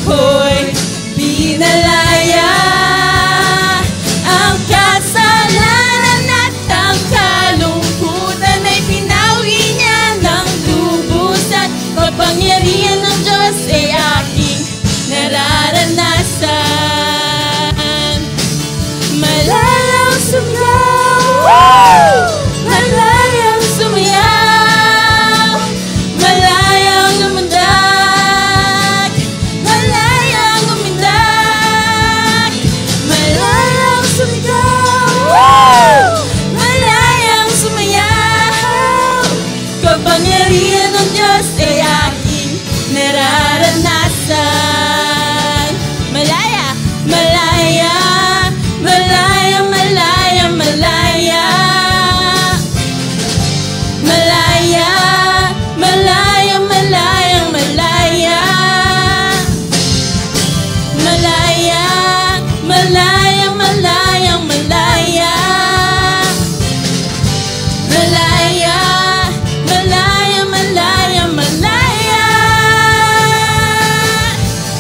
ako'y pinalaya. Ang kasalanan at ang kalungkutan ay pinawi niya ng lubusan. Kapangyarihan ng Diyos ay aking nararanasan. Malayang sumayaw, malayang sumayaw, malayang lumundag, malayang umindag, malayang sumigaw, malayang sumayaw. Kapangyarihan ng Diyos ay aking nararanasan. Malaya, malaya, malaya, malaya, malaya, malaya, malaya, malaya, malaya, malaya, malaya, malaya, malaya, malaya, malaya, malaya, malaya.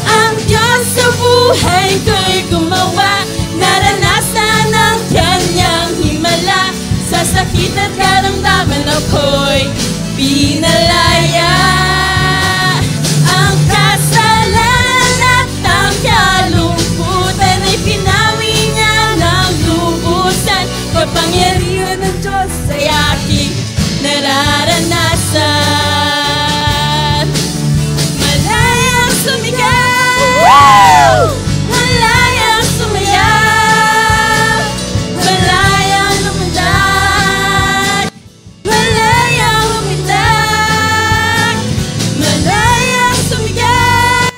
Ang Diyos sa buhay ko'y gumawa, naranasan ang kanyang himala. Sa sakit at karamdaman ako'y pinalaya. Ang kasalanan at ang kalungkutan ay pinawi niya ng lubusan. Kapangyarihan ng Diyos ay aking nararanasan. Malayang sumigaw, malayang sumayaw, malayang lumundag, malayang umindag, malayang sumigaw,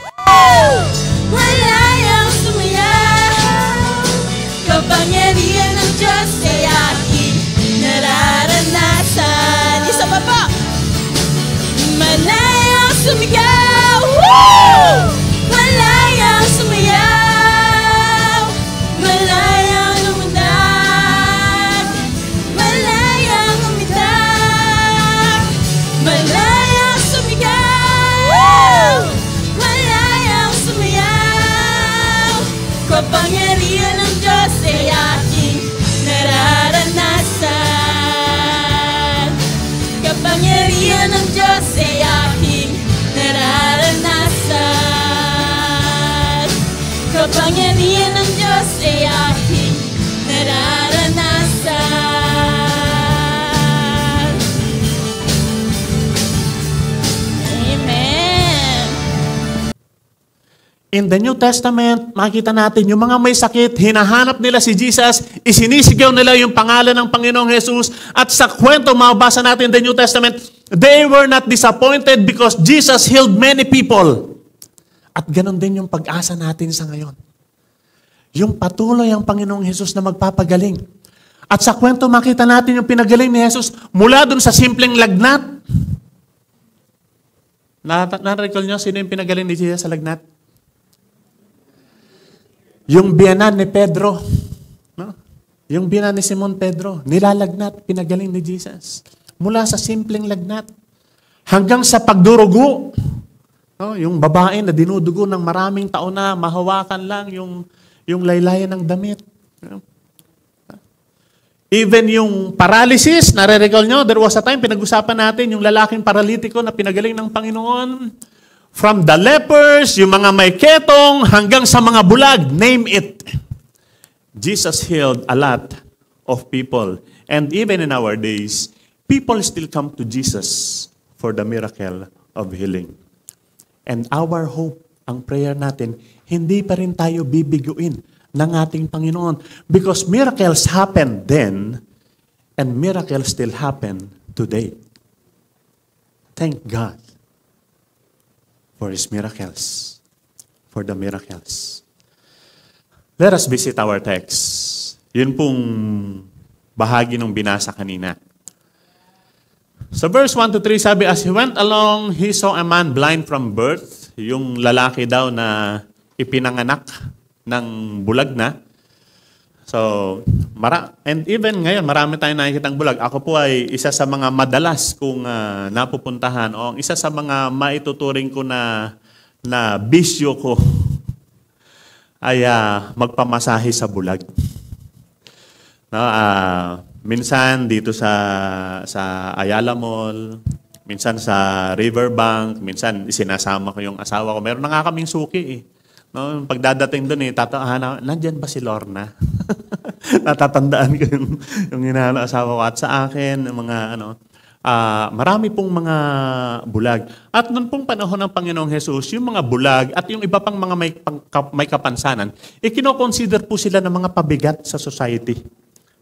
malayang sumayaw. Kapangyarihan ng Diyos ay aking nararanasan. Isa pa po. Malayang sumigaw, malayang sumayaw, malayang lumundag, malayang umindag, malayang sumigaw, malayang sumayaw. Kapangyarihan ng Diyos ay aking nararanasan. Kapangyarihan ng Diyos ay aking nararanasan. Kapangyarihan ng Diyos ay aking nararanasan. Amen. In the New Testament, makita natin yung mga may sakit, hinahanap nila si Jesus, isinisigaw nila yung pangalan ng Panginoong Jesus, at sa kwento mabasa natin in the New Testament, they were not disappointed because Jesus healed many people. At ganun din yung pag-asa natin sa ngayon. Yung patuloy ang Panginoong Jesus na magpapagaling. At sa kwento makita natin yung pinagaling ni Jesus mula dun sa simpleng lagnat. Na-recall nyo sino yung pinagaling ni Jesus sa lagnat? Yung biyanan ni Pedro, no? Yung biyanan ni Simon Pedro, nilalagnat, pinagaling ni Jesus. Mula sa simpleng lagnat, hanggang sa pagdurugo. No? Yung babae na dinudugo ng maraming taon na, mahawakan lang yung laylayan ng damit. No? Even yung paralysis, nare-recall nyo, there was a time, pinag-usapan natin yung lalaking paralitiko na pinagaling ng Panginoon. From the lepers, yung mga may ketong, hanggang sa mga bulag, name it. Jesus healed a lot of people. And even in our days, people still come to Jesus for the miracle of healing. And our hope, ang prayer natin, hindi pa rin tayo bibiguin ng ating Panginoon. Because miracles happened then, and miracles still happen today. Thank God for His miracles, for the miracles. Let us visit our text. Yun pong bahagi ng binasa kanina. So verse 1 to 3, sabi, as he went along, he saw a man blind from birth. Yung lalaki daw na ipinanganak ng bulag na. So, and even ngayon, marami tayong nakikitang bulag. Ako po ay isa sa mga madalas kong napupuntahan o isa sa mga maituturing ko na na bisyo ko ay magpamasahe sa bulag. No, minsan dito sa Ayala Mall, minsan sa Riverbank, minsan isinasama ko yung asawa ko. Meron na nga kaming suki eh. No, pagdadating doon nandyan ba si Lorna? Natatandaan ko yung asawa ko. At sa akin, mga marami pong mga bulag. At noon pong panahon ng Panginoong Jesus, yung mga bulag at yung iba pang mga may kapansanan, kino-consider po sila ng mga pabigat sa society.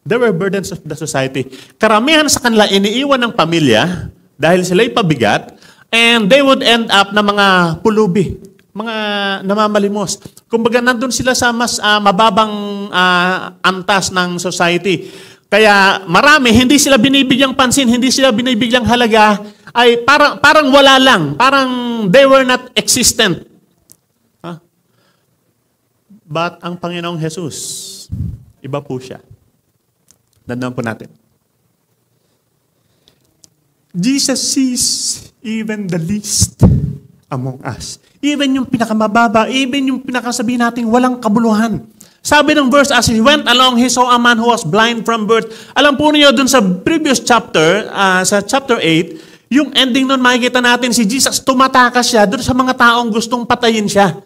They were burdens of the society. Karamihan sa kanila iniiwan ng pamilya dahil sila'y pabigat, and they would end up na mga pulubi, mga namamalimos. Kumbaga nandun sila sa mas mababang antas ng society. Kaya marami, hindi sila binibigyang pansin, hindi sila binibigyang halaga, ay parang wala lang, parang they were not existent. But ang Panginoong Jesus, iba po siya. Dandan po natin. Jesus sees even the least among us. Even yung pinakamababa, even yung pinakasabihin natin walang kabuluhan. Sabi ng verse, as he went along, he saw a man who was blind from birth. Alam po niyo dun sa previous chapter, sa chapter 8, yung ending nun makikita natin si Jesus, tumatakas siya dun sa mga taong gustong patayin siya.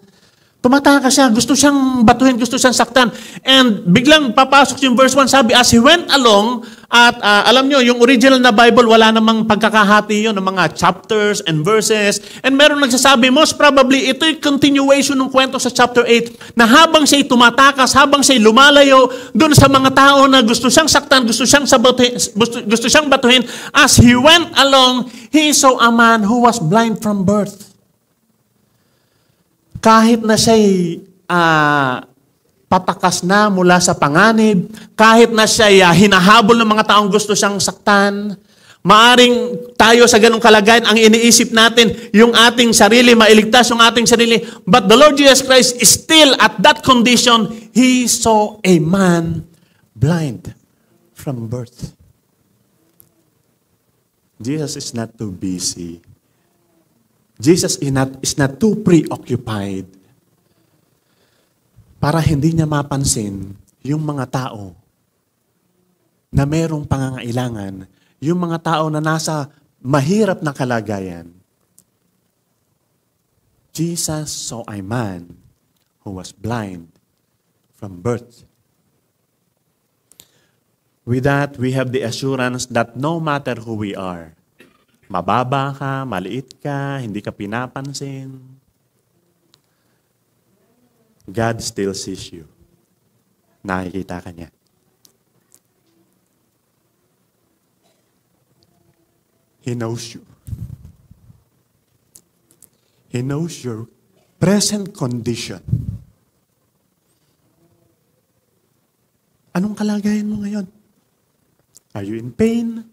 Tumatakas siya, gusto siyang batuhin, gusto siyang saktan. And biglang papasok yung verse 1, sabi, as he went along, at alam nyo, yung original na Bible, wala namang pagkakahati yun ng mga chapters and verses. And meron nagsasabi, most probably, ito'y continuation ng kwento sa chapter 8, na habang siya'y tumatakas, habang siya'y lumalayo, dun sa mga tao na gusto siyang saktan, gusto siyang batuhin, as he went along, he saw a man who was blind from birth. Kahit na siya'y patakas na mula sa panganib, kahit na siya'y hinahabol ng mga taong gusto siyang saktan, maaring tayo sa ganong kalagayan, ang iniisip natin, yung ating sarili, mailigtas yung ating sarili. But the Lord Jesus Christ is still at that condition. He saw a man blind from birth. Jesus is not too busy. Jesus is not too preoccupied para hindi niya mapansin yung mga tao na merong pangangailangan, yung mga tao na nasa mahirap na kalagayan. Jesus saw a man who was blind from birth. With that, we have the assurance that no matter who we are, mababa ka, maliit ka, hindi ka pinapansin, God still sees you. Nakikita ka niya. He knows you. He knows your present condition. Anong kalagayan mo ngayon? Are you in pain?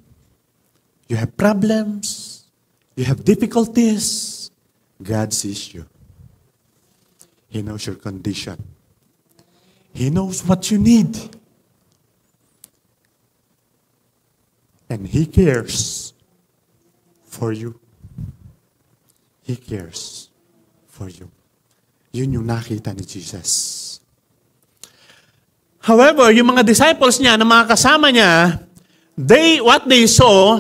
You have problems. You have difficulties. God sees you. He knows your condition. He knows what you need. And He cares for you. He cares for you. Yun yung nakita ni Jesus. However, yung mga disciples niya, na mga kasama niya, what they saw,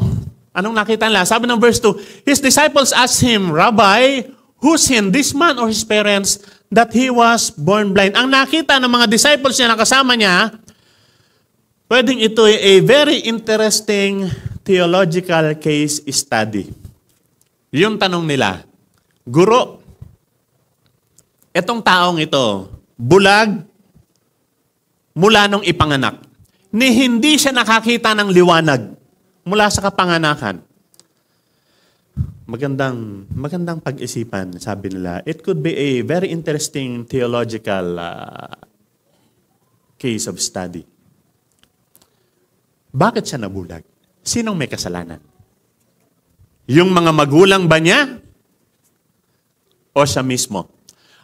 anong nakita nila? Sabi ng verse 2, His disciples asked Him, Rabbi, who sinned, this man or his parents, that he was born blind? Ang nakita ng mga disciples niya na kasama niya, pwedeng ito a very interesting theological case study. Yung tanong nila, Guro, etong taong ito, bulag mula nung ipanganak, ni hindi siya nakakita ng liwanag mula sa kapanganakan. Magandang pag-isipan, sabi nila. It could be a very interesting theological case of study. Bakit siya nabulag? Sinong may kasalanan? Yung mga magulang ba niya? O siya mismo?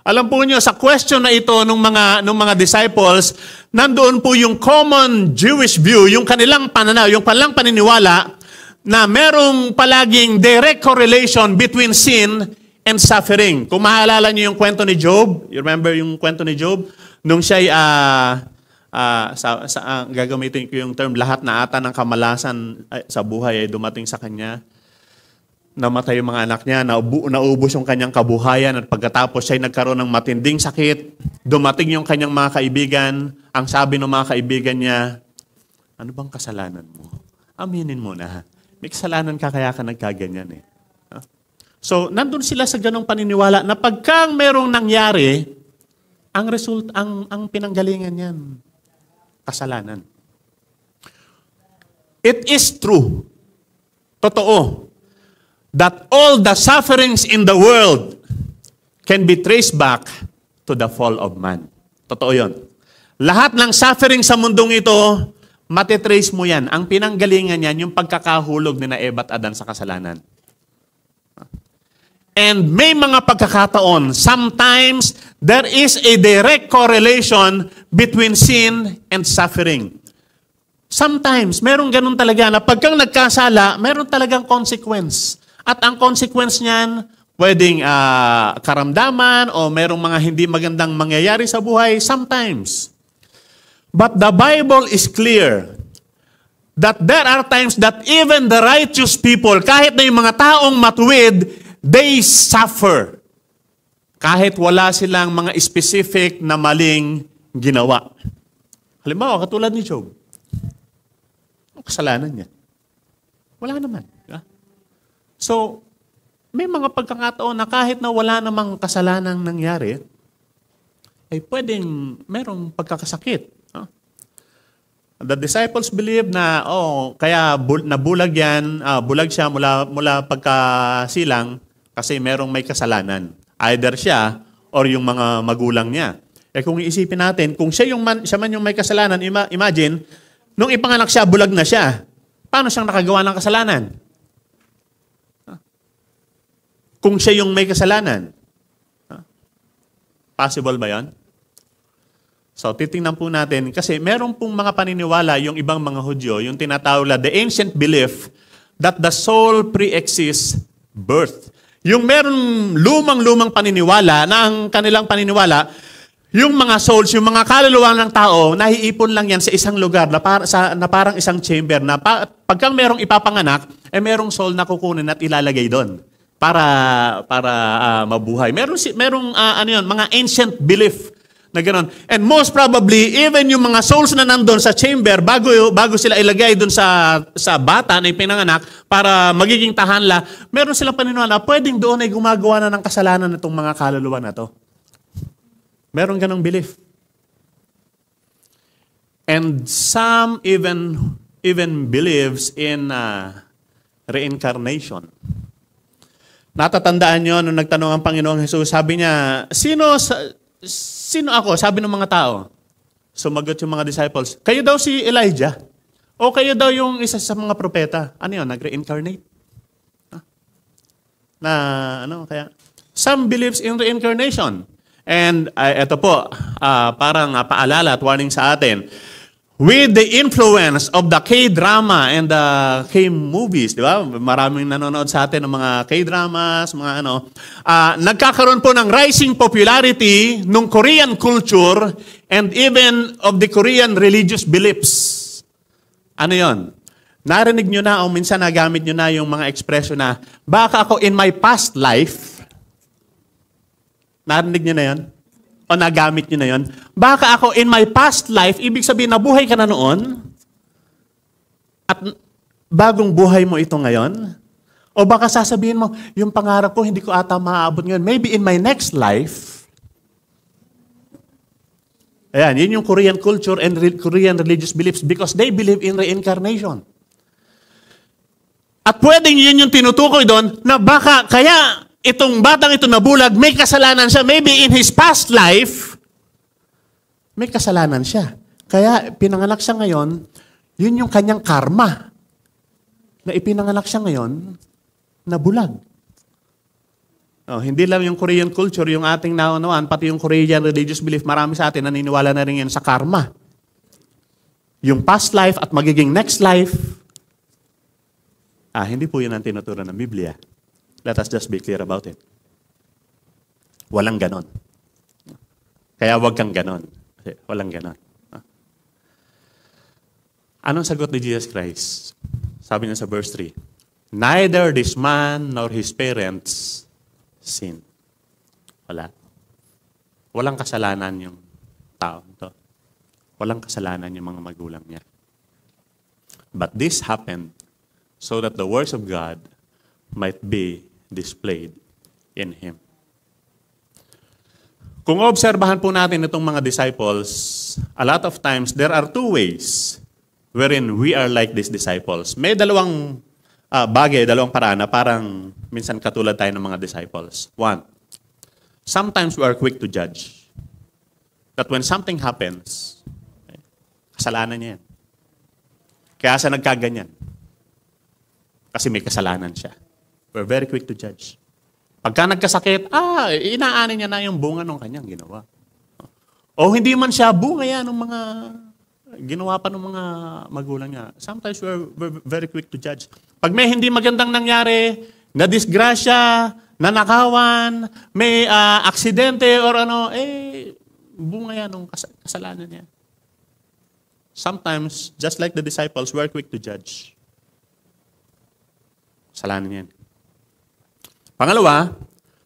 Alam po niyo, sa question na ito nung mga disciples, nandoon po yung common Jewish view, yung kanilang pananaw, yung kanilang paniniwala, na merong palaging direct correlation between sin and suffering. Kung maalala niyo yung kwento ni Job, you remember yung kwento ni Job? Nung siya'y, gagamitin ko yung term, lahat na ata ng kamalasan sa buhay ay dumating sa kanya. Namatay yung mga anak niya, naubos yung kanyang kabuhayan at pagkatapos siya'y nagkaroon ng matinding sakit, dumating yung kanyang mga kaibigan, ang sabi ng mga kaibigan niya, ano bang kasalanan mo? Aminin mo na. May kasalanan ka kaya ka nagkaganyan eh. So, nandun sila sa ganong paniniwala na pagkang merong nangyari, ang pinanggalingan niyan, kasalanan. It is true, totoo, that all the sufferings in the world can be traced back to the fall of man. Totoo yun. Lahat ng suffering sa mundong ito, matitrace mo yan. Ang pinanggalingan yan, yung pagkakahulog ni Eva at Adan sa kasalanan. And may mga pagkakataon, sometimes there is a direct correlation between sin and suffering. Sometimes, meron ganun talaga na pagkang nagkasala, meron talagang consequence. At ang consequence niyan, pwedeng karamdaman o merong mga hindi magandang mangyayari sa buhay, sometimes. But the Bible is clear that there are times that even the righteous people, kahit na yung mga taong matuwid, they suffer. Kahit wala silang mga specific na maling ginawa. Halimbawa, katulad ni Job. Ang kasalanan niya. Wala naman. So, may mga pagkakataon na kahit na wala namang kasalanang nangyari, ay pwedeng merong pagkakasakit. The disciples believe na, kaya nabulag yan, bulag siya mula pagkasilang kasi merong may kasalanan. Either siya or yung mga magulang niya. Kung iisipin natin, kung siya man yung may kasalanan, imagine, nung ipanganak siya, bulag na siya. Paano siyang nakagawa ng kasalanan? Kung siya yung may kasalanan. Possible ba yan? So, titingnan po natin, kasi meron pong mga paniniwala yung ibang mga Hudyo, yung tinatawag na the ancient belief that the soul pre-exists birth. Yung meron lumang-lumang paniniwala na ang kanilang paniniwala, yung mga souls, yung mga kaluluwa ng tao, nahiipon lang yan sa isang lugar na parang isang chamber na pagkang merong ipapanganak, merong soul na kukunin at ilalagay doon para mabuhay. Merong mga ancient belief na gano'n. And most probably, even yung mga souls na nandun sa chamber, bago sila ilagay dun sa bata na ipinanganak para magiging tahanla, meron silang paniniwala na pwedeng doon ay gumagawa na ng kasalanan itong mga kaluluwa na to. Meron ganong belief. And some even believes in reincarnation. Natatandaan nyo, nung nagtanong ang Panginoong Jesus, sabi niya, sino ako? Sabi ng mga tao. Sumagot yung mga disciples, kayo daw si Elijah. O kayo daw yung isa sa mga propeta. Ano yun? Nag-reincarnate? Kaya? Some believes in reincarnation. And ito po, parang paalala at warning sa atin. With the influence of the K-drama and the K-movies, di ba? Maraming nanonood sa atin ng mga K-dramas, nagkakaroon po ng rising popularity ng Korean culture and even of the Korean religious beliefs. Ano yon? Narinig nyo na o minsan nagamit nyo na yung mga ekspresyon na, baka ako in my past life, narinig nyo na yon? O nagamit nyo na yon? Baka ako in my past life, ibig sabihin nabuhay ka na noon, at bagong buhay mo ito ngayon? O baka sasabihin mo, yung pangarap ko, hindi ko ata maaabot ngayon. Maybe in my next life. Ayan, yun yung Korean culture and Korean religious beliefs because they believe in reincarnation. At pwedeng yun yung tinutukoy doon na baka kaya itong batang ito nabulag, may kasalanan siya. Maybe in his past life, may kasalanan siya. Kaya pinanganak siya ngayon, yun yung kanyang karma. Na ipinanganak siya ngayon, nabulag. Hindi lang yung Korean culture, yung ating naunawaan, pati yung Korean religious belief, marami sa atin naniniwala na rin yan sa karma. Yung past life at magiging next life, hindi po yun ang tinuturo ng Biblia. Let us just be clear about it. Walang ganon. Kaya wag kang ganon. Walang ganon. Anong sagot ni Jesus Christ? Sabi niya sa verse 3, neither this man nor his parents sin. Wala. Walang kasalanan yung tao to. Walang kasalanan yung mga magulang niya. But this happened so that the works of God might be displayed in him. Kung obserbahan po natin itong mga disciples, a lot of times there are two ways wherein we are like these disciples. May dalawang bagay, dalawang paraan na parang minsan katulad tayo ng mga disciples. One, sometimes we are quick to judge. That when something happens, kasalanan niya yan. Kaya siya nagkaganyan. Kasi may kasalanan siya. We're very quick to judge. Pagka nagkasakit, inaani niya na yung bunga ng kanyang ginawa. O hindi man siya bunga yan ng mga ginawa pa ng mga magulang niya. Sometimes we're very quick to judge. Pag may hindi magandang nangyari, na disgrasya, nanakawan, may aksidente or ano, bunga yan ng kasalanan niya. Sometimes, just like the disciples, we're quick to judge. Kasalanan yan. Pangalawa,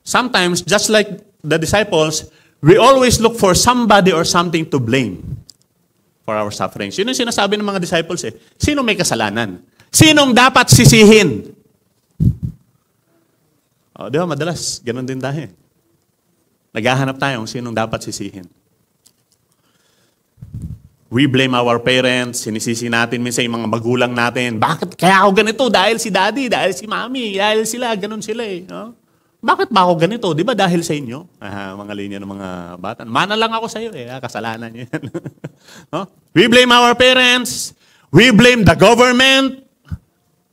sometimes, just like the disciples, we always look for somebody or something to blame for our sufferings. Yun yung sinasabi ng mga disciples eh. Sino may kasalanan? Sinong dapat sisihin? Di ba, madalas, ganun din tayo. Naghahanap tayo kung sinong dapat sisihin. We blame our parents, sinisisi natin minsan yung mga magulang natin. Bakit kaya ako ganito? Dahil si daddy, dahil si mommy, dahil sila, ganun sila eh. No? Bakit ba ako ganito? Di ba dahil sa inyo? Mga linya ng mga bata. Mana lang ako sa iyo eh. Kasalanan niyo yan. No? We blame our parents. We blame the government.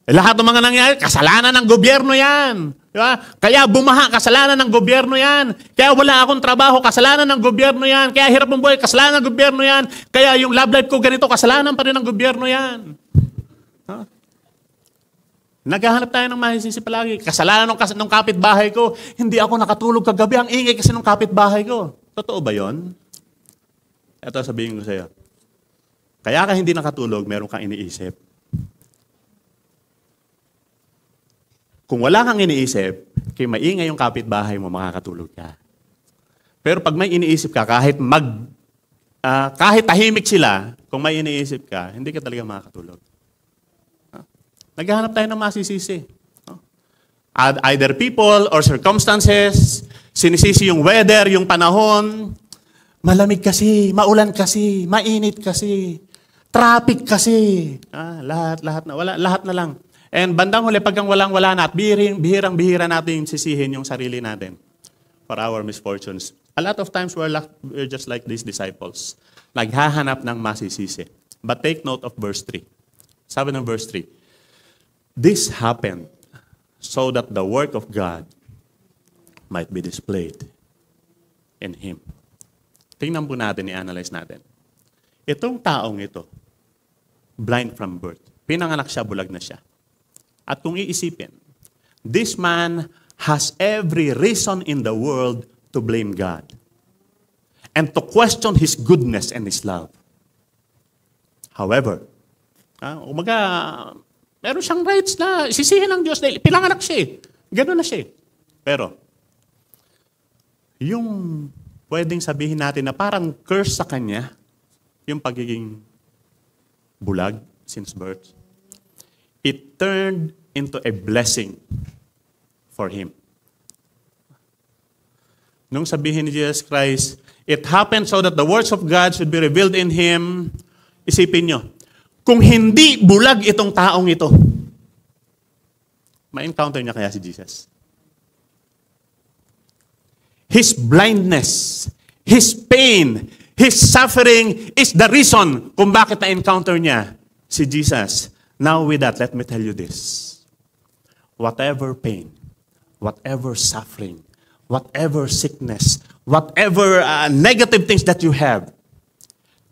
Lahat ng mga nangyayari, kasalanan ng gobyerno yan. Diba? Kaya bumaha, kasalanan ng gobyerno yan. Kaya wala akong trabaho, kasalanan ng gobyerno yan. Kaya hirap ng buhay, kasalanan ng gobyerno yan. Kaya yung love life ko ganito, kasalanan pa rin ng gobyerno yan. Huh? Naghahanap tayo ng mahisisi palagi. Kasalanan ng kapitbahay ko. Hindi ako nakatulog kagabi. Ang ingay kasi ng kapitbahay ko. Totoo ba yon? Ito sabihin ko sa iyo. Kaya ka hindi nakatulog, meron kang iniisip. Kung wala kang iniisip, kaya maingay yung kapitbahay mo, makakatulog ka. Pero pag may iniisip ka, kahit tahimik sila, kung may iniisip ka, hindi ka talaga makakatulog. Naghahanap tayo ng masisisi. Either people or circumstances, sinisisi yung weather, yung panahon, malamig kasi, maulan kasi, mainit kasi, traffic kasi, lahat na lang. And bandang huli, pagkang walang-wala na at bihirang-bihira natin sisihin yung sarili natin for our misfortunes. A lot of times, we're just like these disciples. Naghahanap ng masisisi. But take note of verse 3. Sabi ng verse 3, this happened so that the work of God might be displayed in Him. Tingnan po natin, i-analyze natin. Itong taong ito, blind from birth, pinanganak siya, bulag na siya. At kung iisipin, this man has every reason in the world to blame God and to question His goodness and His love. However, meron siyang rights na sisihin ng Diyos dahil pinanganak siya eh. Ganun na siya eh. Pero, yung pwedeng sabihin natin na parang curse sa kanya, yung pagiging bulag since birth, it turned into a blessing for him. Nung sabihin ni Jesus Christ, it happened so that the words of God should be revealed in him, isipin nyo, kung hindi bulag itong taong ito, ma-encounter niya kaya si Jesus? His blindness, his pain, his suffering is the reason kung bakit na-encounter niya si Jesus. Now with that, let me tell you this. Whatever pain, whatever suffering, whatever sickness, whatever negative things that you have,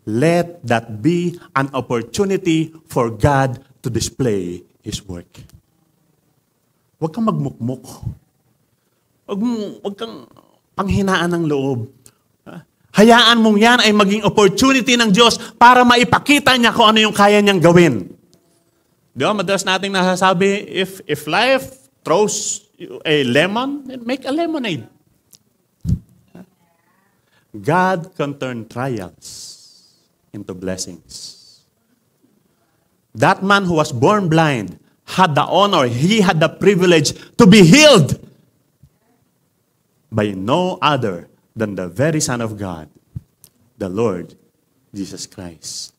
let that be an opportunity for God to display His work. Huwag kang magmukmuk. panghinaan ng loob. Hayaan mong yan ay maging opportunity ng Diyos para maipakita niya kung ano yung kaya niyang gawin. Di ba? Madalas nating nasasabi, if life throws you a lemon, then make a lemonade. God can turn trials into blessings. That man who was born blind had the honor, he had the privilege to be healed by no other than the very Son of God, the Lord Jesus Christ.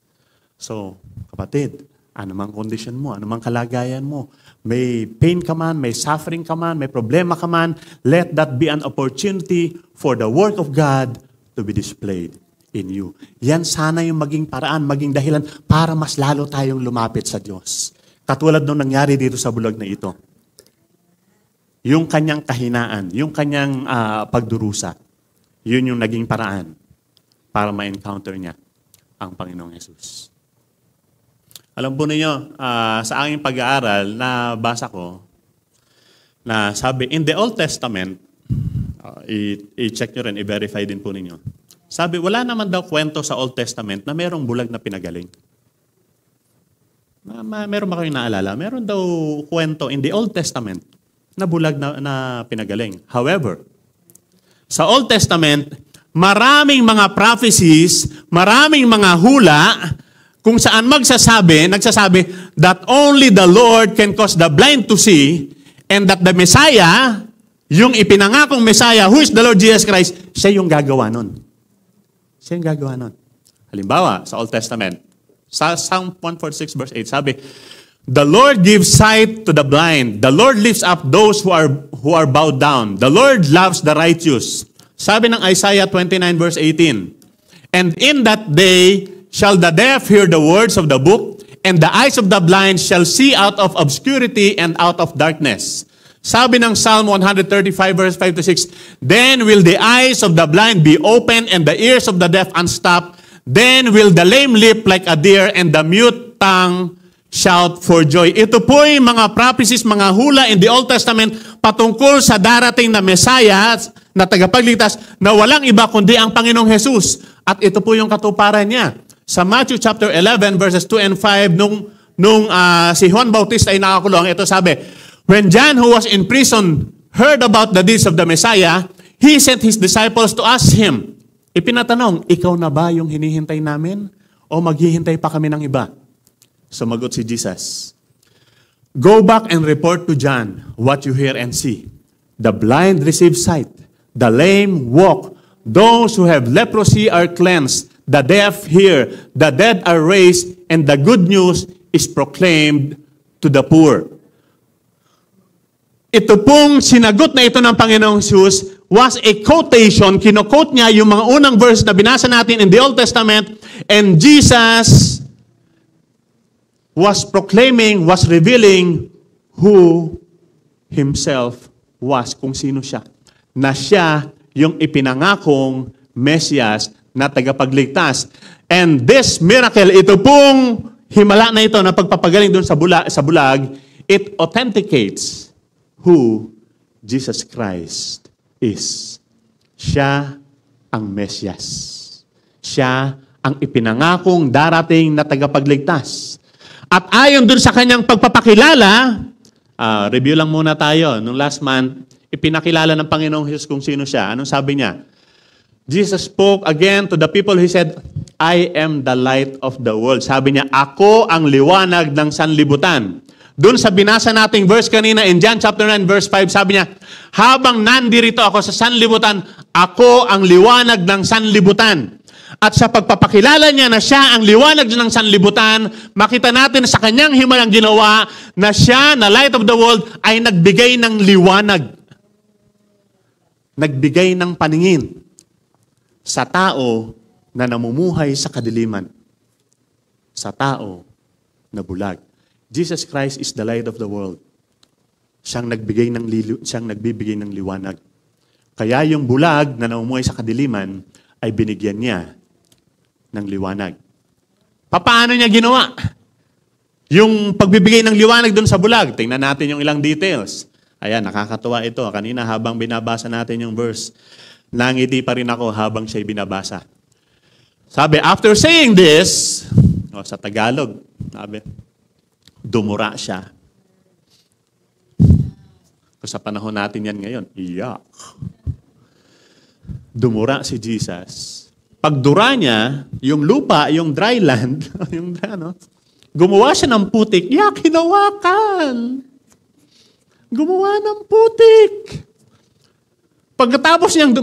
So, kapatid, anumang kondisyon mo, anumang kalagayan mo, may pain ka man, may suffering ka man, may problema ka man, let that be an opportunity for the work of God to be displayed in you. Yan sana yung maging paraan, maging dahilan para mas lalo tayong lumapit sa Diyos. Katulad nung nangyari dito sa bulag na ito. Yung kanyang kahinaan, yung kanyang pagdurusa, yun yung naging paraan para ma-encounter niya ang Panginoong Yesus. Alam po ninyo, sa aking pag-aaral, nabasa ko, na sabi, in the Old Testament, i-check nyo rin, i-verify din po ninyo. Sabi, wala naman daw kwento sa Old Testament na merong bulag na pinagaling. Meron ba kayong naalala? Meron daw kwento in the Old Testament na bulag na pinagaling. However, sa Old Testament, maraming mga prophecies, maraming mga hula, kung saan nagsasabi that only the Lord can cause the blind to see, and that the Messiah, yung ipinangakong Messiah, who is the Lord Jesus Christ, siya yung gagawa nun. Siya yung gagawa nun. Halimbawa, sa Old Testament, sa Psalm 146 verse 8, sabi, the Lord gives sight to the blind. The Lord lifts up those who are bowed down. The Lord loves the righteous. Sabi ng Isaiah 29 verse 18, and in that day shall the deaf hear the words of the book, and the eyes of the blind shall see out of obscurity and out of darkness. Sabi ng Psalm 135 verse 5 to 6, then will the eyes of the blind be opened and the ears of the deaf unstopped. Then will the lame leap like a deer and the mute tongue shout for joy. Ito po yung mga prophecies, mga hula in the Old Testament patungkol sa darating na Messiah na tagapagligtas na walang iba kundi ang Panginoong Jesus. At ito po yung katuparan niya. Sa Matthew chapter 11 verses 2 and 5, nung si Juan Bautista ay nakakulong, ito sabi, when John who was in prison heard about the deeds of the Messiah, he sent his disciples to ask him. Ipinatanong, ikaw na ba yung hinihintay namin? O maghihintay pa kami ng iba? Sumagot si Jesus, go back and report to John what you hear and see. The blind receive sight, the lame walk, those who have leprosy are cleansed, the deaf hear, the dead are raised, and the good news is proclaimed to the poor. Ito pong sinagot na ito ng Panginoong Jesus was a quotation, kino-quote niya yung mga unang verse na binasa natin in the Old Testament, and Jesus was proclaiming, was revealing who Himself was, kung sino siya. Na siya yung ipinangakong Mesias na tagapagligtas. And this miracle, ito pong himala na ito na pagpapagaling doon sa bulag, it authenticates who Jesus Christ is. Siya ang Mesias. Siya ang ipinangakong darating na tagapagligtas. At ayon dun sa kanyang pagpapakilala, review lang muna tayo. Nung last month, ipinakilala ng Panginoong Jesus kung sino siya. Anong sabi niya? Jesus spoke again to the people. He said, I am the light of the world. Sabi niya, ako ang liwanag ng sanlibutan. Doon sa binasa nating verse kanina in John chapter 9 verse 5, sabi niya, habang nandirito ako sa sanlibutan, ako ang liwanag ng sanlibutan. At sa pagpapakilala niya na siya ang liwanag ng sanlibutan, makita natin sa kanyang himalang ginawa na siya, na light of the world, ay nagbigay ng liwanag. Nagbigay ng paningin sa tao na namumuhay sa kadiliman. Sa tao na bulag. Jesus Christ is the light of the world. Siyang nagbibigay ng liwanag. Kaya yung bulag na namumuhay sa kadiliman ay binigyan niya ng liwanag. Paano niya ginawa? Yung pagbibigay ng liwanag doon sa bulag, tingnan natin yung ilang details. Ayan, nakakatuwa ito. Kanina habang binabasa natin yung verse. Nangiti pa rin ako habang siya'y binabasa. Sabi, after saying this, sa Tagalog, sabi, dumura siya. Sa panahon natin yan ngayon, iyak. Dumura si Jesus. Pagdura niya, yung lupa, yung dry land, gumawa siya ng putik. Hinawakan. Gumawa ng putik. Pagkatapos niyang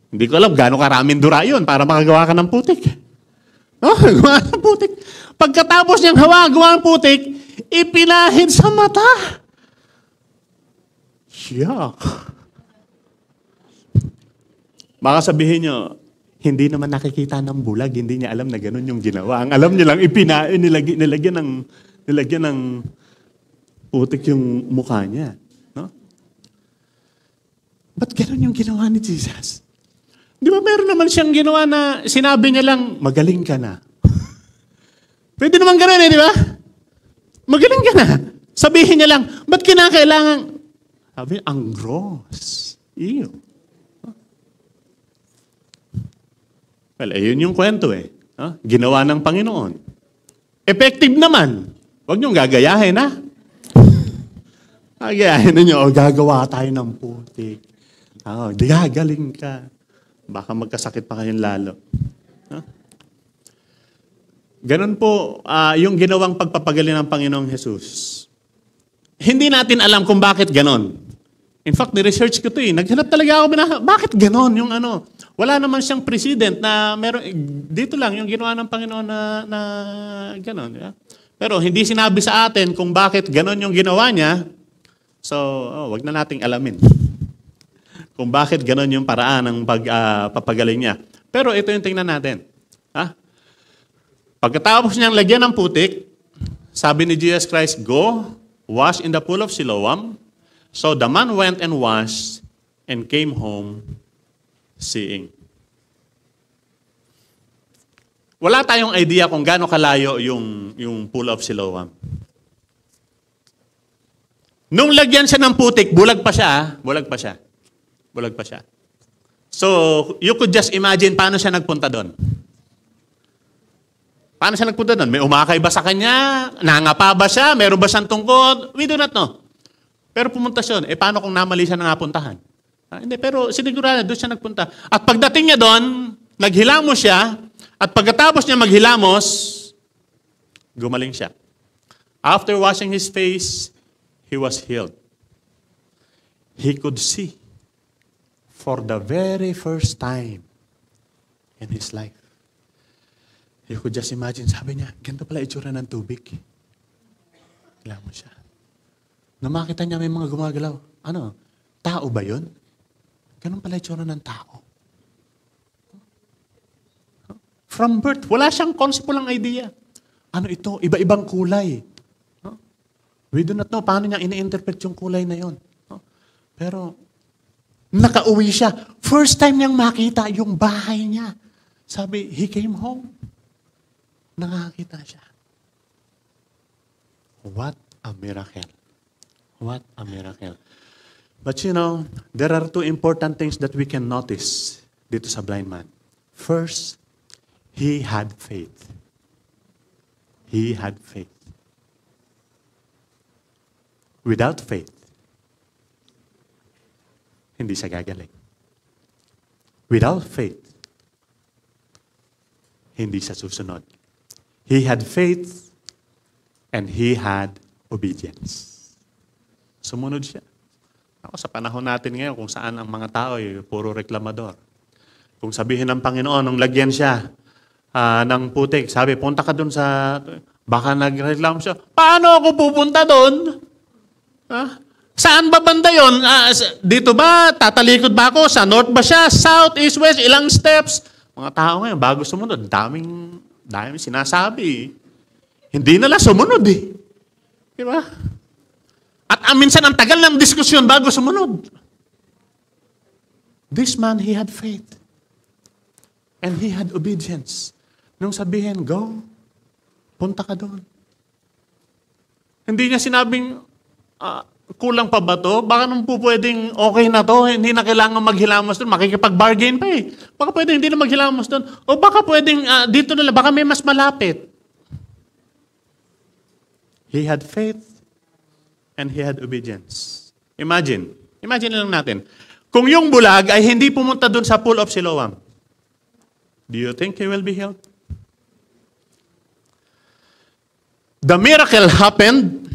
hindi ko alam gaano karaming dura yun para makagawa ka ng putik. Gawa ng putik. Pagkatapos niyang gawa ng putik, ipinahid sa mata. Yuck. Baka sabihin niyo, hindi naman nakikita ng bulag, hindi niya alam na ganun yung ginawa. Ang alam niya lang, nilagyan ng putik yung mukha niya. No? Ba't ganun yung ginawa ni Jesus? Di ba meron naman siyang ginawa na sinabi niya lang, magaling ka na. Pwede naman ganun di ba? Magaling ka na. Sabihin niya lang, ba't kinakailangan? Sabi, ang gross. Iyo. Well, ayun yung kwento Ginawa ng Panginoon. Effective naman. Huwag niyong gagayahin, ha? Gagayahin ninyo, gagawa tayo ng putik. Gagaling ka. Baka magkasakit pa kayong lalo. Ganun po, yung ginawang pagpapagaling ng Panginoong Jesus. Hindi natin alam kung bakit ganon. In fact, ni-research ko ito Naghanap talaga ako, bakit ganon yung Wala naman siyang precedent na meron, dito lang yung ginawa ng Panginoon na ganon. Yeah? Pero hindi sinabi sa atin kung bakit ganon yung ginawa niya. So, wag na nating alamin. Kung bakit ganon yung paraan ng pagpapagaling niya. Pero ito yung tingnan natin. Pagkatapos niyang lagyan ng putik, sabi ni Jesus Christ, go, wash in the pool of Siloam. So the man went and washed and came home seeing. Wala tayong idea kung gaano kalayo yung pool of Siloam. Nung lagyan siya ng putik, bulag pa siya. Bulag pa siya. So, you could just imagine paano siya nagpunta doon. Paano siya nagpunta doon? May umakay ba sa kanya? Nangapa ba siya? Meron ba siyang tungkod? We do not know. Pero pumunta siya doon. Paano kung namali siya na napuntahan? Hindi, pero sinigurado doon siya nagpunta. At pagdating niya doon, naghilamos siya. At pagkatapos niya maghilamos, gumaling siya. After washing his face, he was healed. He could see. For the very first time in his life. You could just imagine, sabi niya, ganito pala itsura ng tubig. Kailangan mo siya. Nung makita niya may mga gumagalaw, tao ba yun? Ganun pala itsura ng tao. From birth, wala siyang concept, walang idea. Ano ito? Iba-ibang kulay. We do not know paano niya ini-interpret yung kulay na yun. Pero, nakauwi siya. First time niyang makita yung bahay niya. Sabi, he came home. Nakakita siya. What a miracle. What a miracle. But there are two important things that we can notice dito sa blind man. First, he had faith. He had faith. Without faith, hindi siya gagaling. Without faith, hindi siya susunod. He had faith and he had obedience. Sumunod siya. Sa panahon natin ngayon kung saan ang mga tao ay puro reklamador. Kung sabihin ng Panginoon, nung lagyan siya ng putik, sabi, punta ka dun sa, baka nagreklamo siya, paano ako pupunta dun? Saan ba banda yun? Dito ba? Tatalikod ba ako? Sa north ba siya? South, east, west? Ilang steps? Mga tao ngayon, bago sumunod, daming sinasabi. Hindi nila sumunod Diba? At minsan ang tagal ng diskusyon bago sumunod. This man, he had faith. And he had obedience. Nung sabihin, go, punta ka doon. Hindi niya sinabing, kulang pa ba to? Baka nung po pwedeng okay na to, hindi na kailangan maghilamos doon. Makikipag-bargain pa eh. Baka pwedeng hindi na maghilamos doon. O baka pwedeng dito na lang, baka may mas malapit. He had faith and he had obedience. Imagine na lang natin. Kung yung bulag ay hindi pumunta doon sa pool of Siloam, do you think he will be healed? The miracle happened.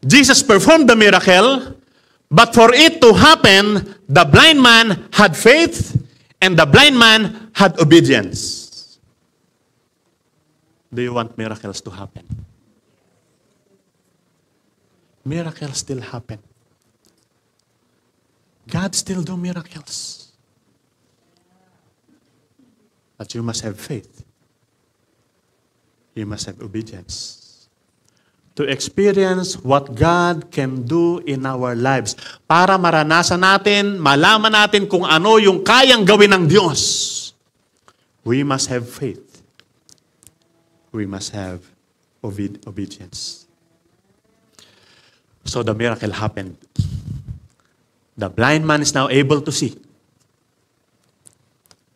Jesus performed the miracle, but for it to happen, the blind man had faith and the blind man had obedience. Do you want miracles to happen? Miracles still happen. God still do miracles. But you must have faith. You must have obedience to experience what God can do in our lives. Para maranasan natin, malaman natin kung ano yung kayang gawin ng Diyos. We must have faith. We must have obedience. So the miracle happened. The blind man is now able to see.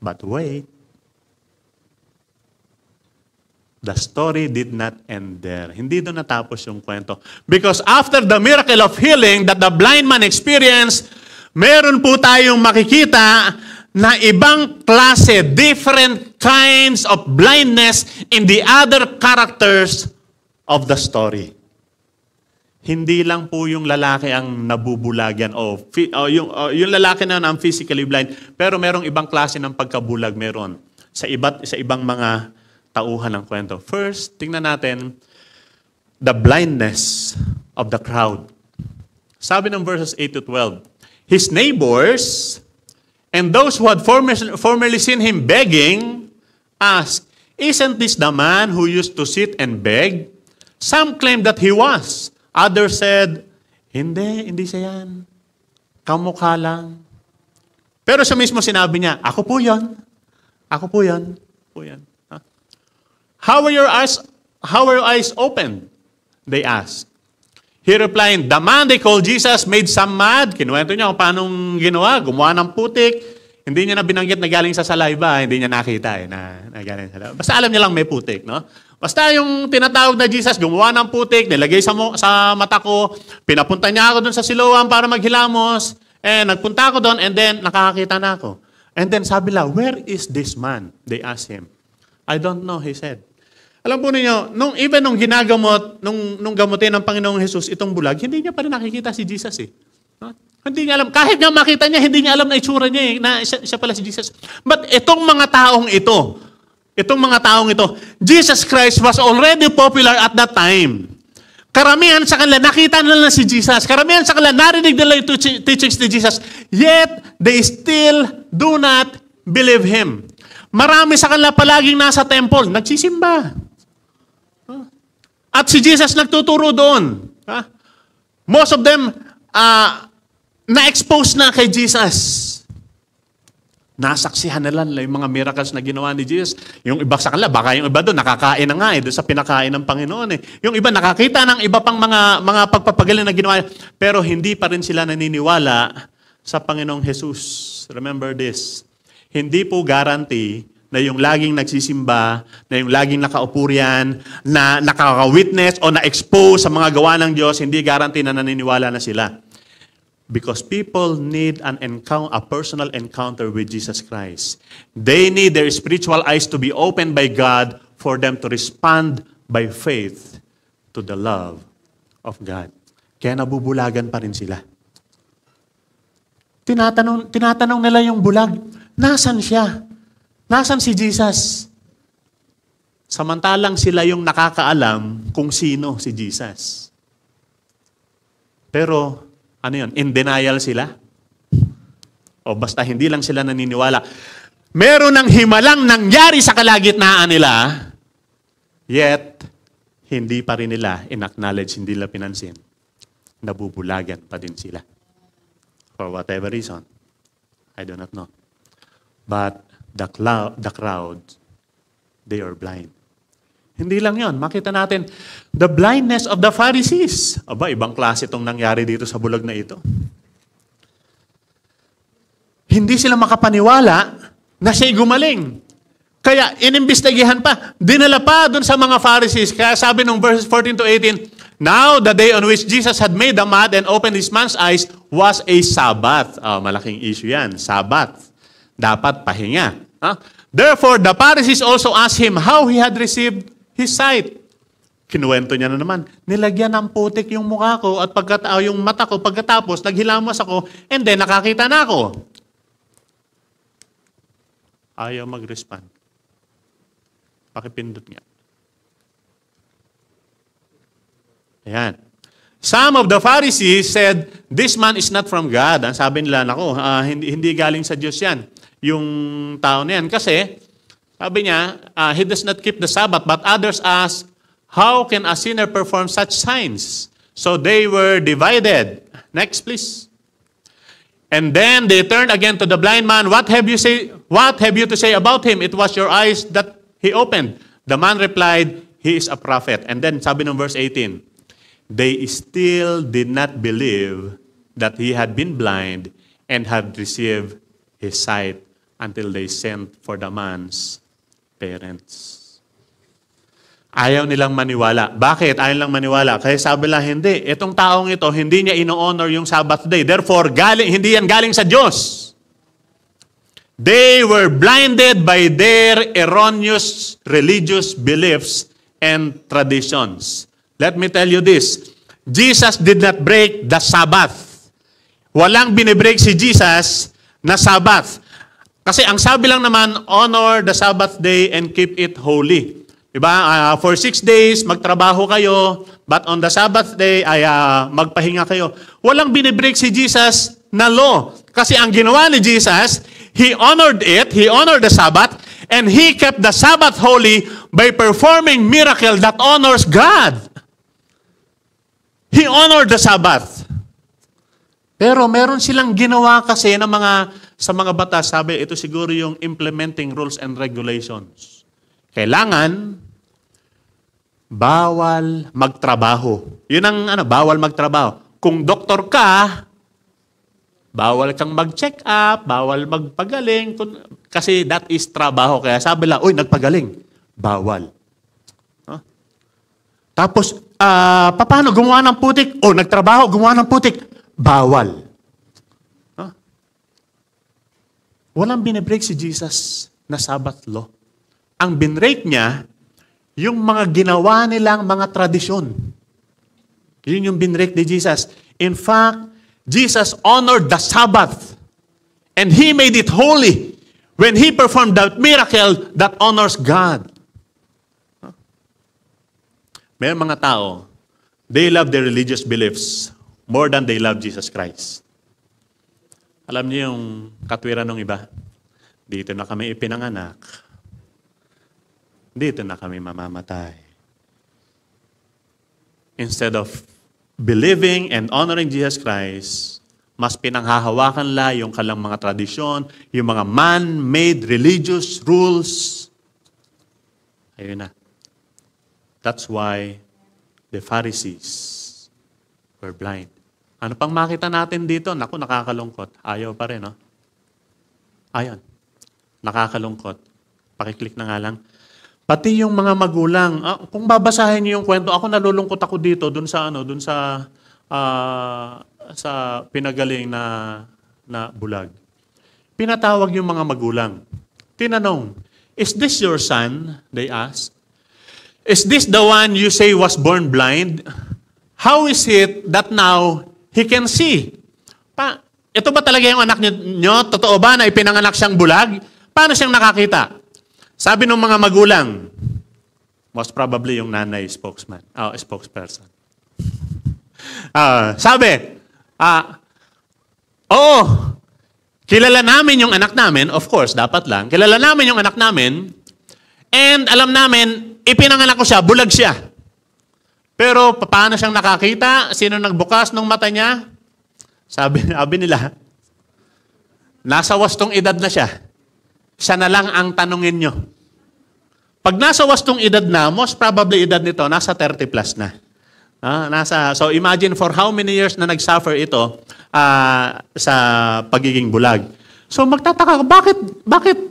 But wait. The story did not end there. Hindi doon natapos yung kwento. Because after the miracle of healing that the blind man experienced, meron po tayong makikita na ibang klase, different kinds of blindness in the other characters of the story. Hindi lang po yung lalaki ang nabubulagan o yung lalaki na ang physically blind, pero merong ibang klase ng pagkabulag meron sa ibang mga tauhan ng kwento. First, tingnan natin the blindness of the crowd. Sabi ng verses 8 to 12, his neighbors and those who had formerly seen him begging asked, isn't this the man who used to sit and beg? Some claimed that he was. Others said, hindi siya yan. Kamukha lang. Pero siya mismo sinabi niya, ako po yan. Ako po yan. Po yan. How are your eyes opened? They asked. He replied, the man they called Jesus made some mad. Kinuwento niya kung paano ginawa. Gumawa ng putik. Hindi niya na binanggit na galing sa saliva. Hindi niya nakita na galing sa saliva. Basta alam niya lang may putik, no? Basta yung tinatawag na Jesus, gumawa ng putik, nilagay sa mata ko, pinapunta niya ako doon sa Siloam para maghilamos, nagpunta ako doon, and then nakakakita na ako. And then sabi la, where is this man? They asked him. I don't know, he said. Alam po ninyo, nung ginagamot, nung gamutin ng Panginoong Jesus itong bulag, hindi niya pa rin nakikita si Jesus eh. No? Hindi niya alam. Kahit nga makita niya, hindi niya alam na itsura niya eh, na siya pala si Jesus. But itong mga taong ito, Jesus Christ was already popular at that time. Karamihan sa kanila, nakita nila si Jesus. Karamihan sa kanila, narinig nila yung teachings ni Jesus. Yet, they still do not believe Him. Marami sa kanila palaging nasa temple, nagsisimba. At si Jesus nagtuturo doon. Most of them, na-expose na kay Jesus. Nasaksihan nila yung mga miracles na ginawa ni Jesus. Yung iba sa kanila, baka yung iba doon, nakakain na nga doon sa pinakain ng Panginoon. Yung iba, nakakita ng iba pang mga pagpapagaling na ginawa. Pero hindi pa rin sila naniniwala sa Panginoong Jesus. Remember this. Hindi po guarantee na yung laging nagsisimba, na yung laging nakaupo riyan, na nakaka-witness o na-expose sa mga gawa ng Diyos, hindi guarantee na naniniwala na sila. Because people need a personal encounter with Jesus Christ. They need their spiritual eyes to be opened by God for them to respond by faith to the love of God. Kaya nabubulagan pa rin sila. Tinatanong nila yung bulag, nasan siya? Nasaan si Jesus? Samantalang sila yung nakakaalam kung sino si Jesus. Pero, ano yun? In denial sila? O basta hindi lang sila naniniwala. Meron ng himalang nangyari sa kalagitnaan nila, yet, hindi pa rin nila in-acknowledge, hindi nila pinansin. Nabubulagan pa din sila. For whatever reason, I do not know. But, the crowd, they are blind. Hindi lang yon. Makita natin, the blindness of the Pharisees. Aba, ibang klase itong nangyari dito sa bulag na ito. Hindi sila makapaniwala na siya'y gumaling. Kaya inimbestigahan pa. Dinala pa dun sa mga Pharisees. Kaya sabi nung verses 14 to 18, now the day on which Jesus had made the mud and opened his man's eyes was a Sabbath. Malaking issue yan. Sabbath. Dapat pahinga. Therefore, the Pharisees also asked him how he had received his sight. Kinuwento niya na naman, nilagyan ng putik yung mukha ko at yung mata ko, pagkatapos naghilamos ako, and then nakakita na ako. Ayaw mag-respond. Pakipindot nga. Ayan. Some of the Pharisees said, this man is not from God. Ang sabi nila, nako, hindi galing sa Diyos yan. Yung tao na yan. Kasi, sabi niya, he does not keep the Sabbath, but others ask, how can a sinner perform such signs? So they were divided. Next, please. And then they turned again to the blind man. What have you to say about him? It was your eyes that he opened. The man replied, he is a prophet. And then sabi ng verse 18, they still did not believe that he had been blind and had received his sight until they sent for the man's parents. Ayaw nilang maniwala. Bakit? Ayaw nilang maniwala. Kaya sabi lang, hindi. Itong taong ito, hindi niya ino-honor yung Sabbath day. Therefore, hindi yan galing sa Diyos. They were blinded by their erroneous religious beliefs and traditions. Let me tell you this. Jesus did not break the Sabbath. Walang binibreak si Jesus na Sabbath. Kasi ang sabi lang naman, honor the Sabbath day and keep it holy. Diba? For 6 days, magtrabaho kayo, but on the Sabbath day, magpahinga kayo. Walang binibreak si Jesus na law. Kasi ang ginawa ni Jesus, He honored it, He honored the Sabbath, and He kept the Sabbath holy by performing miracle that honors God. He honored the Sabbath. Pero meron silang ginawa kasi sa mga batas, sabi, ito siguro yung implementing rules and regulations. Kailangan, bawal magtrabaho. Yun ang bawal magtrabaho. Kung doktor ka, bawal kang mag-check up, bawal magpagaling, kasi that is trabaho. Kaya sabi lang, uy, nagpagaling. Bawal. Huh? Tapos, paano gumawa ng putik? Nagtrabaho, gumawa ng putik. Bawal. Huh? Walang binibreak si Jesus na Sabbath law. Ang binrake niya, yung mga ginawa nilang mga tradisyon. Yun yung binrake ni Jesus. In fact, Jesus honored the Sabbath. And He made it holy when He performed the miracle that honors God. May mga tao, they love their religious beliefs more than they love Jesus Christ. Alam niyo yung katwiran ng iba? Dito na kami ipinanganak. Dito na kami mamamatay. Instead of believing and honoring Jesus Christ, mas pinanghahawakan la yung kalang mga tradisyon, yung mga man-made religious rules. Ayun na. That's why the Pharisees were blind. Ano pang makita natin dito? Naku, nakakalungkot. Ayaw pa rin, no? Ayan. Nakakalungkot. Pakiclick na nga lang. Pati yung mga magulang, kung babasahin niyo yung kwento, ako nalulungkot ako dito dun sa pinagaling na bulag. Pinatawag yung mga magulang. Tinanong, is this your son? They asked. Is this the one you say was born blind? How is it that now he can see? Ito ba talaga yung anak niyo? Totoo ba na ipinanganak siyang bulag? Paano siyang nakakita? Sabi ng mga magulang, most probably yung nanay spokesperson. Sabi, kilala namin yung anak namin, of course, dapat lang. Kilala namin yung anak namin, and alam namin, ipinanganak ko siya, bulag siya. Pero paano siyang nakakita? Sino nagbukas ng mata niya? Sabi nila, nasa wastong edad na siya. Siya na lang ang tanungin nyo. Pag nasa wastong edad na, most probably edad nito, nasa 30 plus na. So imagine for how many years na nag-suffer ito sa pagiging bulag. So magtataka ka, bakit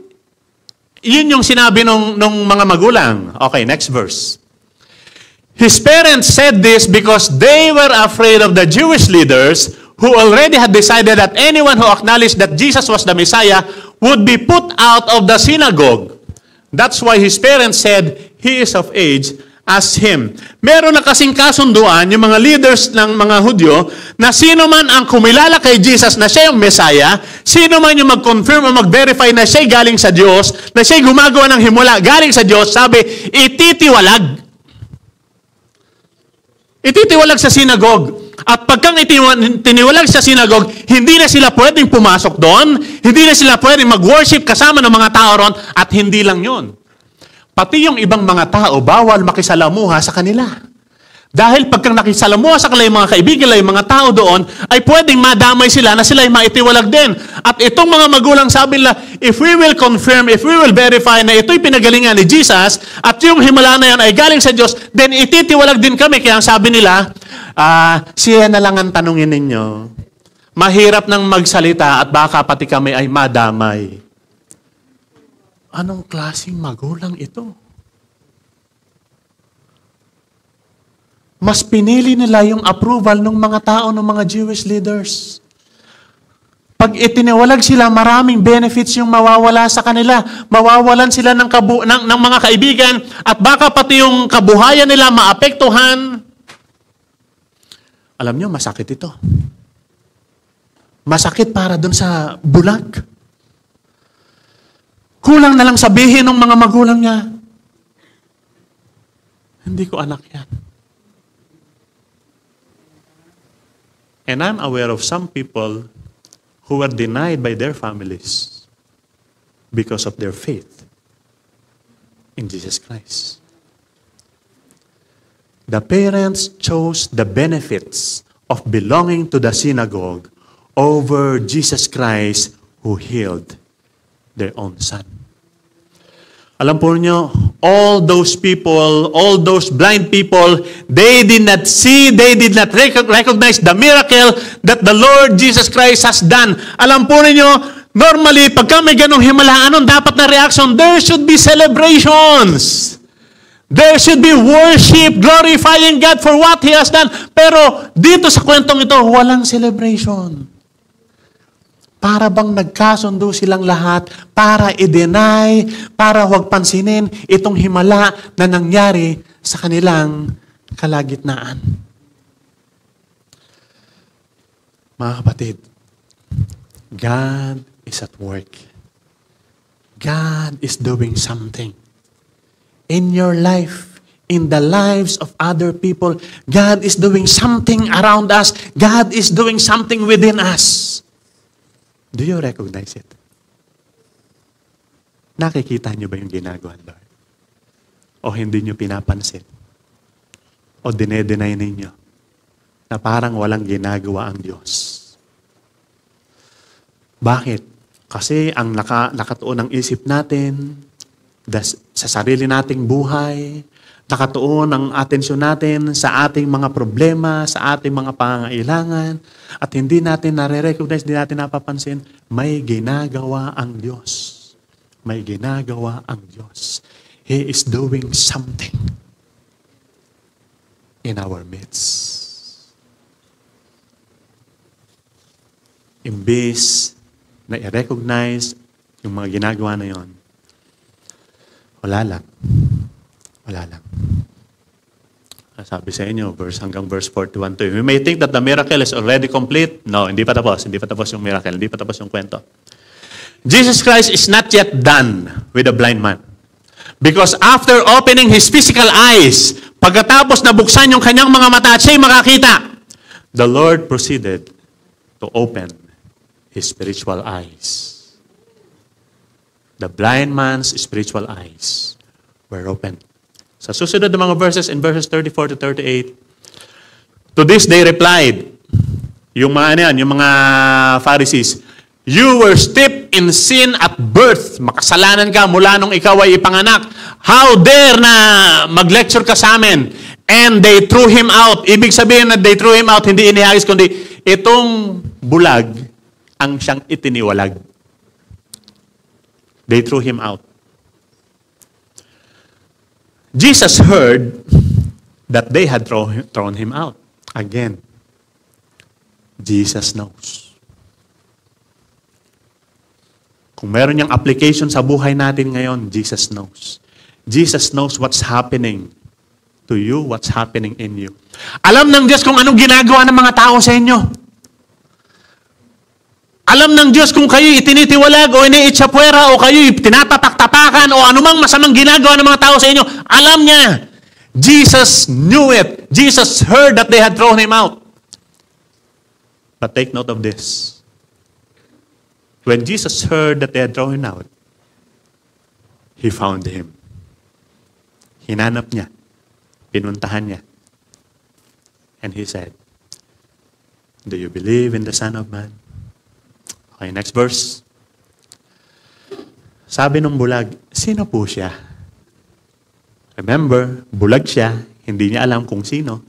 yun yung sinabi nung mga magulang? Okay, next verse. His parents said this because they were afraid of the Jewish leaders who already had decided that anyone who acknowledged that Jesus was the Messiah would be put out of the synagogue. That's why his parents said, he is of age, ask him. Meron na kasing kasunduan yung mga leaders ng mga Hudyo na sino man ang kumilala kay Jesus na siya yung Messiah, sino man yung mag-confirm o mag-verify na siya galing sa Diyos, na siya gumagawa ng himala galing sa Diyos, sabi, ititiwalag. Ititiwalag sa sinagog. At pagkang tiniwalag sa sinagog, hindi na sila pwedeng pumasok doon, hindi na sila pwedeng mag-worship kasama ng mga tao ron, at hindi lang yun. Pati yung ibang mga tao, bawal makisalamuha sa kanila. Dahil pagkang nakisalamuha sa kanila yung mga kaibigan, yung mga tao doon, ay pwedeng madamay sila na sila ay maitiwalag din. At itong mga magulang sabi nila, if we will confirm, if we will verify na ito'y pinagalingan ni Jesus, at yung himala na yan ay galing sa Diyos, then ititiwalag din kami. Kaya sabi nila, siya na lang ang tanungin ninyo. Mahirap nang magsalita at baka pati kami ay madamay. Anong klaseng magulang ito? Mas pinili nila yung approval ng mga tao, ng mga Jewish leaders. Pag itiniwalag sila, maraming benefits yung mawawala sa kanila. Mawawalan sila ng mga kaibigan at baka pati yung kabuhayan nila maapektuhan. Alam nyo, masakit ito. Masakit para dun sa bulag. Kulang na lang sabihin ng mga magulang niya, hindi ko anak yan. And I'm aware of some people who were denied by their families because of their faith in Jesus Christ. The parents chose the benefits of belonging to the synagogue over Jesus Christ who healed their own son. Alam po niyo, all those people, all those blind people, they did not see, they did not recognize the miracle that the Lord Jesus Christ has done. Alam po niyo, normally, pagka may ganong himalaan, anong dapat na reaction? There should be celebrations. There should be worship, glorifying God for what He has done. Pero dito sa kwentong ito, walang celebration. Para bang nagkasundo silang lahat para i-deny, para huwag pansinin itong himala na nangyari sa kanilang kalagitnaan. Mga kapatid, God is at work. God is doing something. In your life, in the lives of other people, God is doing something around us. God is doing something within us. Do you recognize it? Nakikita niyo ba yung ginagawa, Lord? O hindi niyo pinapansin? O dinedenay ninyo na parang walang ginagawa ang Diyos? Bakit? Kasi ang nakatuon ng isip natin sa sarili nating buhay, nakatuon ang atensyon natin sa ating mga problema, sa ating mga pangangailangan, at hindi natin nare-recognize, hindi natin napapansin, may ginagawa ang Diyos. May ginagawa ang Diyos. He is doing something in our midst. Imbes na i-recognize yung mga ginagawa na yon, wala lang. Wala lang. Sabi sa inyo, hanggang verse 41 to. We may think that the miracle is already complete. No, hindi pa tapos. Hindi pa tapos yung miracle. Hindi pa tapos yung kwento. Jesus Christ is not yet done with the blind man. Because after opening his physical eyes, pagkatapos nabuksan yung kanyang mga mata at siya'y makakita, the Lord proceeded to open his spiritual eyes. The blind man's spiritual eyes were opened. Sa susunod na mga verses, in verses 34 to 38, to this they replied, yung mga Pharisees, you were steeped in sin at birth. Makasalanan ka mula nung ikaw ay ipanganak. How dare na mag-lecture ka sa amin? And they threw him out. Ibig sabihin na they threw him out, hindi inihagis, kundi itong bulag ang siyang itiniwalag. They threw him out. Jesus heard that they had thrown him out. Again, Jesus knows. Kung meron niyang application sa buhay natin ngayon, Jesus knows. Jesus knows what's happening to you, what's happening in you. Alam ng Diyos kung anong ginagawa ng mga tao sa inyo. Alam ng Diyos kung kayo itinitiwalag o iniitsapwera o kayo tinatapak-tapakan o anumang masamang ginagawa ng mga tao sa inyo. Alam niya. Jesus knew it. Jesus heard that they had thrown him out. But take note of this. When Jesus heard that they had thrown him out, he found him. Hinanap niya. Pinuntahan niya. And he said, "Do you believe in the Son of Man?" Okay, next verse. Sabi ng bulag, sino po siya? Remember, bulag siya, hindi niya alam kung sino.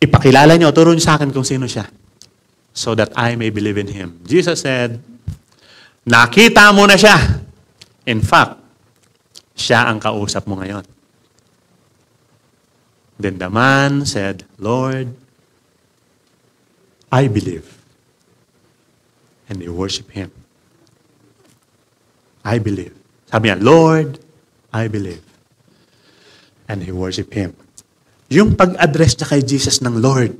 Ipakilala niyo, turo niyo sa akin kung sino siya. So that I may believe in him. Jesus said, nakita mo na siya. In fact, siya ang kausap mo ngayon. Then the man said, "Lord, I believe." And they worship him. I believe. Sabi niya, "Lord, I believe." And he worship him. Yung pag-address niya kay Jesus ng Lord,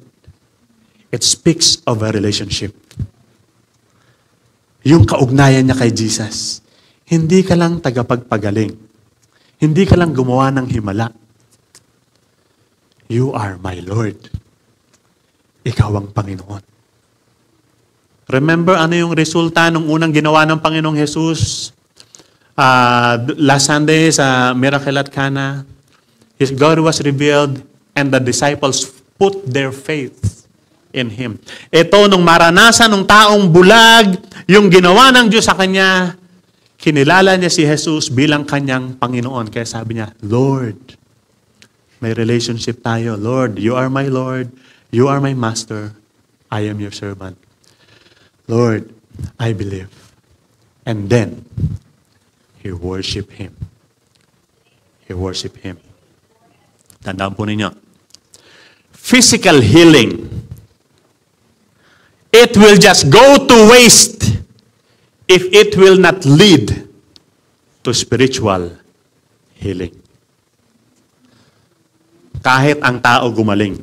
it speaks of a relationship. Yung kaugnayan niya kay Jesus, hindi ka lang tagapagpagaling. Hindi ka lang gumawa ng himala. You are my Lord. Ikaw ang Panginoon. Remember ano yung resulta nung unang ginawa ng Panginoong Jesus? Last Sunday sa Miracle at Cana, His glory was revealed and the disciples put their faith in Him. Ito, nung maranasan ng taong bulag, yung ginawa ng Diyos sa kanya, kinilala niya si Jesus bilang kanyang Panginoon. Kaya sabi niya, "Lord," may relationship tayo. "Lord, you are my Lord. You are my Master. I am your servant. Lord, I believe." And then, he worshiped Him. He worshiped Him. Tandaan po ninyo. Physical healing, it will just go to waste if it will not lead to spiritual healing. Kahit ang tao gumaling.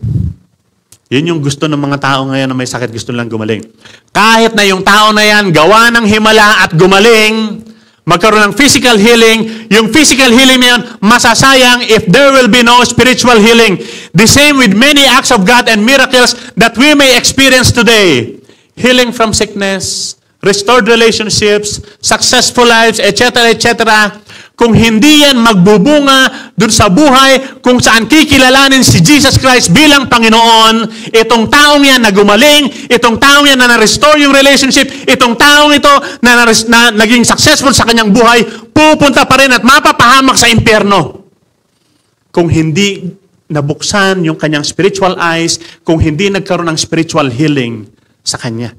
Yun yung gusto ng mga tao ngayon na may sakit, gusto lang gumaling. Kahit na yung tao na yan, gawa ng himala at gumaling, magkaroon ng physical healing, yung physical healing na yun, masasayang if there will be no spiritual healing. The same with many acts of God and miracles that we may experience today. Healing from sickness, restored relationships, successful lives, etc., etc. Kung hindi yan magbubunga dun sa buhay kung saan kikilalanin si Jesus Christ bilang Panginoon, itong taong yan na gumaling, itong taong yan na na-restore yung relationship, itong taong ito na naging successful sa kanyang buhay, pupunta pa rin at mapapahamak sa impyerno. Kung hindi nabuksan yung kanyang spiritual eyes, kung hindi nagkaroon ng spiritual healing sa kanya.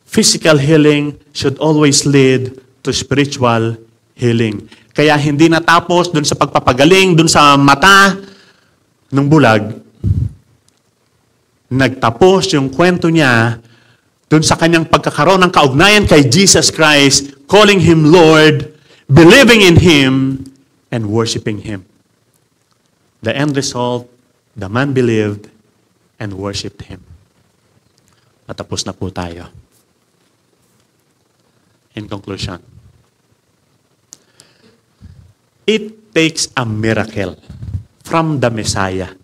Physical healing should always lead to spiritual healing. Kaya hindi natapos dun sa pagpapagaling, dun sa mata ng bulag. Nagtapos yung kwento niya dun sa kanyang pagkakaroon ng kaugnayan kay Jesus Christ, calling Him Lord, believing in Him, and worshiping Him. The end result, the man believed and worshiped Him. Natapos na po tayo. In conclusion, it takes a miracle from the Messiah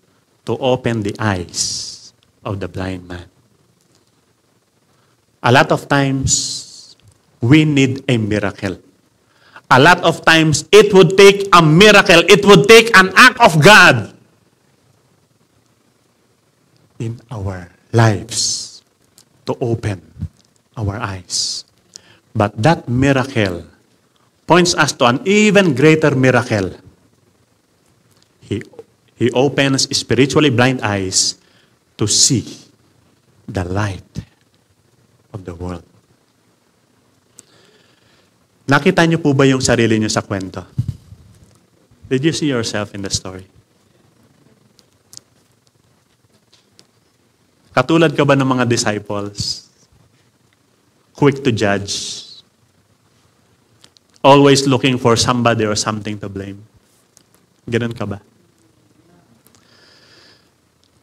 to open the eyes of the blind man. A lot of times, we need a miracle. A lot of times, it would take a miracle. It would take an act of God in our lives to open our eyes. But that miracle points us to an even greater miracle. He opens spiritually blind eyes to see the light of the world. Nakita niyo po ba yung sarili niyo sa kwento? Did you see yourself in the story? Katulad ka ba ng mga disciples? Quick to judge. Always looking for somebody or something to blame. Ganun ka ba?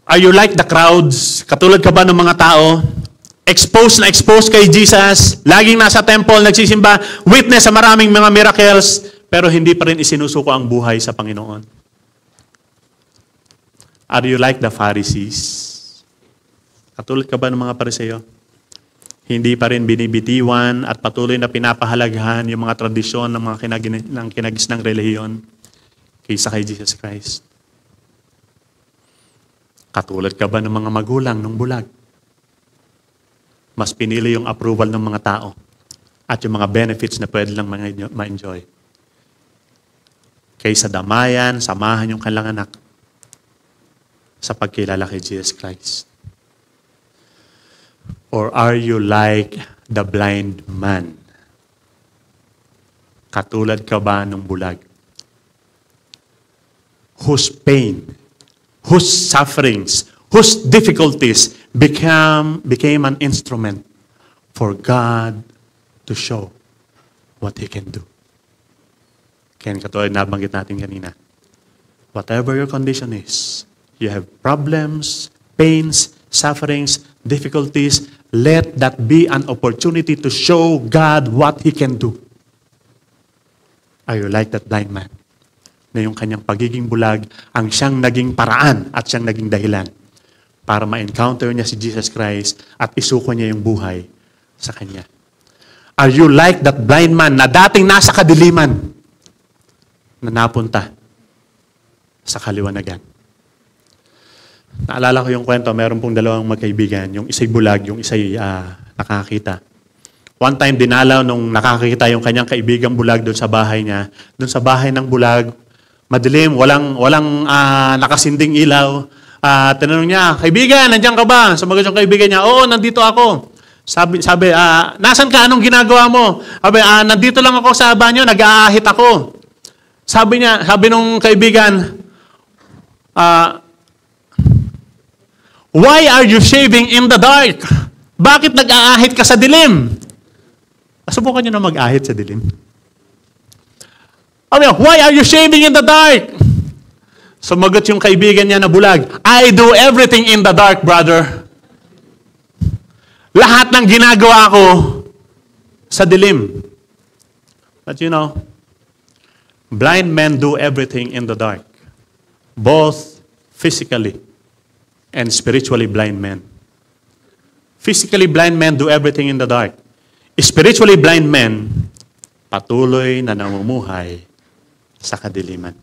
Are you like the crowds? Katulad ka ba ng mga tao? Exposed na exposed kay Jesus, laging nasa temple, nagsisimba, witness sa maraming mga miracles, pero hindi pa rin isinusuko ang buhay sa Panginoon. Are you like the Pharisees? Katulad ka ba ng mga Pariseo? Hindi pa rin binibitiwan at patuloy na pinapahalagahan yung mga tradisyon ng mga kinagisnang relihiyon kaysa kay Jesus Christ. Katulad ka ba ng mga magulang ng bulag? Mas pinili yung approval ng mga tao at yung mga benefits na pwede lang ma-enjoy. Kaysa damayan, samahan yung kanilang anak sa pagkilala kay Jesus Christ. Or are you like the blind man? Katulad ka ba ng bulag? Whose pain, whose sufferings, whose difficulties became an instrument for God to show what He can do. Kaya katulad na nabanggit natin kanina. Whatever your condition is, you have problems, pains, sufferings, difficulties, let that be an opportunity to show God what He can do. Are you like that blind man? Na yung kanyang pagiging bulag ang siyang naging paraan at siyang naging dahilan para ma-encounter niya si Jesus Christ at isuko niya yung buhay sa Kanya. Are you like that blind man na dating nasa kadiliman na napunta sa kaliwanagan? Naalala ko yung kwento, meron pong dalawang magkaibigan, yung isa'y bulag, yung isa'y nakakita. One time, dinalaw nung nakakita yung kanyang kaibigang bulag doon sa bahay niya. Doon sa bahay ng bulag, madilim, walang nakasinding ilaw. Tinanong niya, kaibigan, nandiyan ka ba? Sumagot yung kaibigan niya, oo, nandito ako. Sabi, nasan ka? Anong ginagawa mo? Sabi, nandito lang ako sa banyo, nag-aahit ako. Sabi nung kaibigan, why are you shaving in the dark? Bakit nag-aahit ka sa dilim? Subukan niyo na mag-ahit sa dilim. Why are you shaving in the dark? Sumagot yung kaibigan niya na bulag, I do everything in the dark, brother. Lahat ng ginagawa ko sa dilim. But you know, blind men do everything in the dark. Both physically and spiritually blind men. Physically blind men do everything in the dark. Spiritually blind men, patuloy na namumuhay sa kadiliman.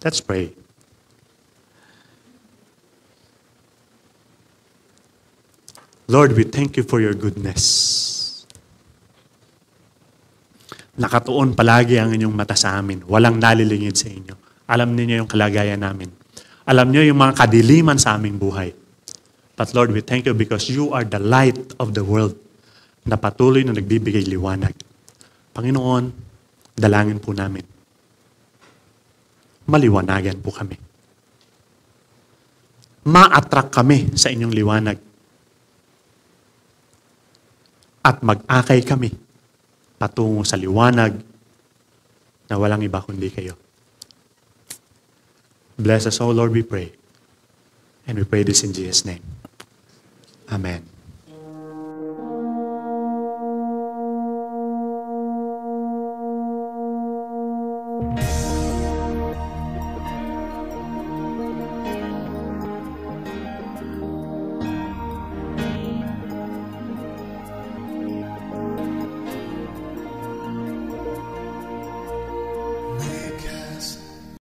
Let's pray. Lord, we thank you for your goodness. Nakatuon palagi ang inyong mata sa amin. Walang nalilingid sa inyo. Alam niyo yung kalagayan namin. Alam niyo yung mga kadiliman sa aming buhay. But Lord, we thank you because you are the light of the world na patuloy na nagbibigay liwanag. Panginoon, dalangin po namin. Maliwanagan po kami. Ma-attract kami sa inyong liwanag. At mag-akay kami patungo sa liwanag na walang iba kundi kayo. Bless us, O Lord, we pray. And we pray this in Jesus' name. Amen.